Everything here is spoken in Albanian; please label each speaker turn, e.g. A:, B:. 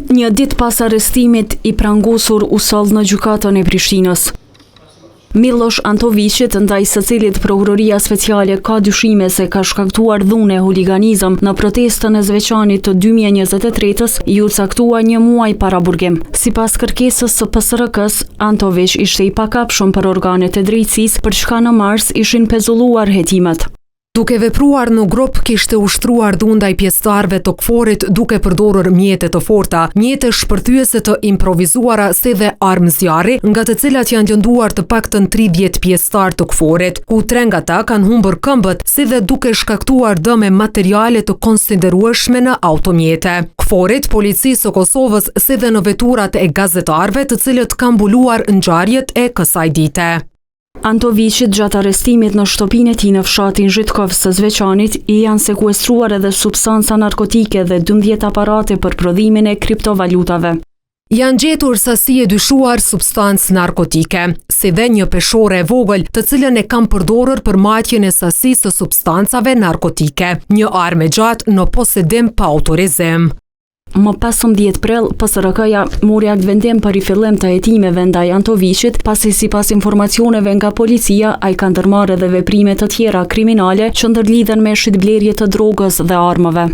A: Një ditë pas arrestimit i prangosur u soll në gjykatën e Prishtinës. Miloš Antovićit, ndaj secilit prokuroria speciale ka dyshime se ka shkaktuar dhunë e huliganizëm në protestën e zveçanit të 2023-s, ju caktua një muaj para burgim. Sipas kërkesës së PSRK-s, Antović ishte i pakapshëm për organet e drejtësisë për çka në mars ishin pezulluar hetimet.
B: Duke vepruar në grup, kishte ushtruar dhunë ndaj pjesëtarëve të KFOR-it duke përdorur mjete të forta, mjete shpërthyese të improvizuara si dhe armë zjarri, nga të cilat janë lënduar të paktën 30 pjesëtarë të KFOR-it, ku 3 nga ta kanë humbur këmbët, si dhe duke shkaktuar dëme materiale të konsiderueshme në automjete. KFOR-it, Policisë së Kosovës, si dhe në veturat e gazetarëve, të cilët kanë mbuluar ngjarjet e kësaj dite.
A: Antovićit gjatë arrestimit në shtëpinë e tij në fshatin Zhitkov së Zveçanit i janë sekuestruar edhe substanca narkotike dhe 12 aparate për prodhimin e kriptovalutave.
B: Janë gjetur sasi e dyshuar substancë narkotike, si dhe një peshore e vogël, të cilën e kanë përdorur për marrjen e sasisë së substancave narkotike, një armë gjatë në posedim pa autorizim.
A: Më 15 prill, PSRK-ja mori akt vendim për rifillim të hetimeve ndaj Antovićit, pasi sipas informacioneve nga policia, ai ka ndërmarrë edhe veprime të tjera kriminale që ndërlidhen me shitblerje të drogës dhe armëve.